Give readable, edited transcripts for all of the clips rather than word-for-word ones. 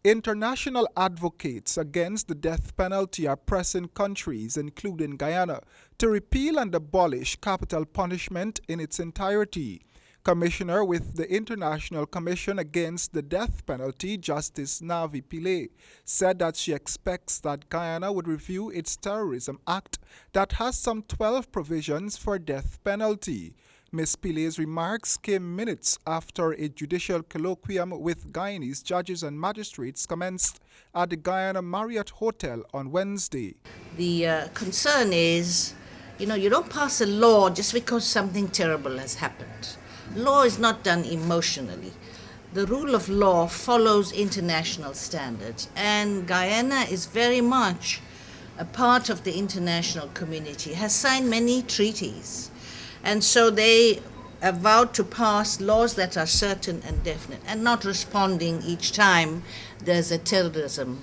International advocates against the death penalty are pressing countries, including Guyana, to repeal and abolish capital punishment in its entirety. Commissioner with the International Commission Against the Death Penalty, Justice Navi Pillay, said that she expects that Guyana would review its Terrorism Act that has some 12 provisions for death penalty. Ms. Pillay's remarks came minutes after a judicial colloquium with Guyanese judges and magistrates commenced at the Guyana Marriott Hotel on Wednesday. The concern is, you don't pass a law just because something terrible has happened. Law is not done emotionally. The rule of law follows international standards, and Guyana is very much a part of the international community, has signed many treaties. And so they have vowed to pass laws that are certain and definite and not responding each time there's a terrorism.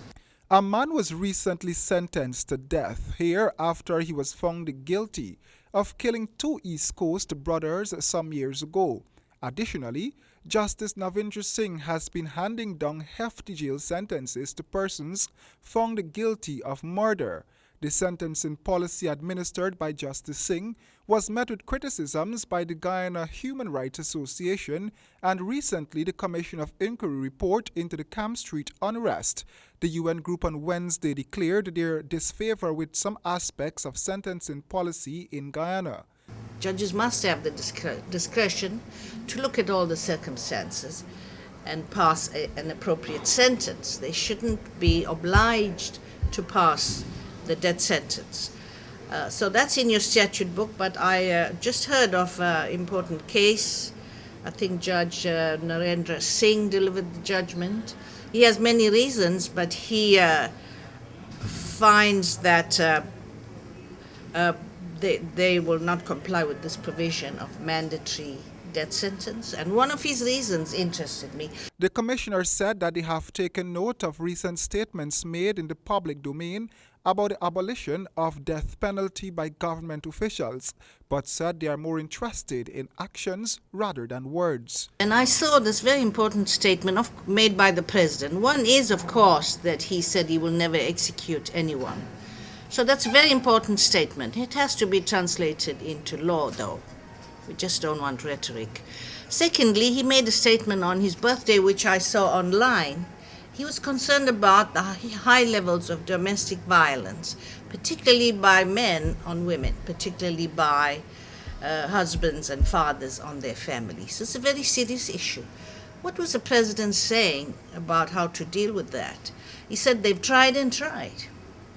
A man was recently sentenced to death here after he was found guilty of killing two East Coast brothers some years ago. Additionally, Justice Navindra Singh has been handing down hefty jail sentences to persons found guilty of murder. The sentencing policy administered by Justice Singh was met with criticisms by the Guyana Human Rights Association and recently the Commission of Inquiry report into the Camp Street unrest. The UN group on Wednesday declared their disfavor with some aspects of sentencing policy in Guyana. Judges must have the discretion to look at all the circumstances and pass an appropriate sentence. They shouldn't be obliged to pass the death sentence. So that's in your statute book, but I just heard of an important case. I think Judge Narendra Singh delivered the judgment. He has many reasons, but he finds that they will not comply with this provision of mandatory death sentence, and one of his reasons interested me. The commissioner said that they have taken note of recent statements made in the public domain about the abolition of death penalty by government officials, but said they are more interested in actions rather than words. And I saw this very important statement made by the president. One is, of course, that he said he will never execute anyone. So that's a very important statement. It has to be translated into law, though. We just don't want rhetoric. Secondly, he made a statement on his birthday, which I saw online. He was concerned about the high levels of domestic violence, particularly by men on women, particularly by husbands and fathers on their families. So it's a very serious issue. What was the president saying about how to deal with that? He said they've tried and tried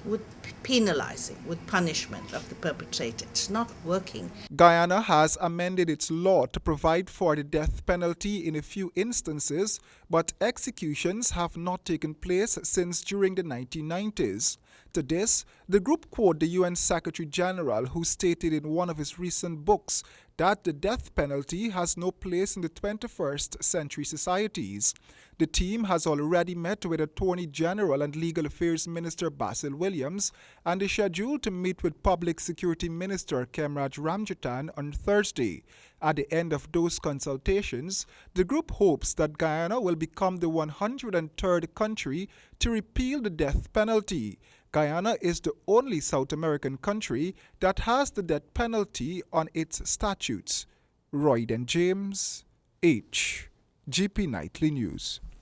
with penalizing, with punishment of the perpetrator. It's not working. Guyana has amended its law to provide for the death penalty in a few instances, but executions have not taken place since during the 1990s. To this, the group quoted the UN Secretary General, who stated in one of his recent books that the death penalty has no place in the 21st century societies. The team has already met with Attorney General and Legal Affairs Minister Basil Williams and is scheduled to meet with Public Security Minister Kemraj Ramjatan on Thursday. At the end of those consultations, the group hopes that Guyana will become the 103rd country to repeal the death penalty. Guyana is the only South American country that has the death penalty on its statutes. Royden James, GP Nightly News.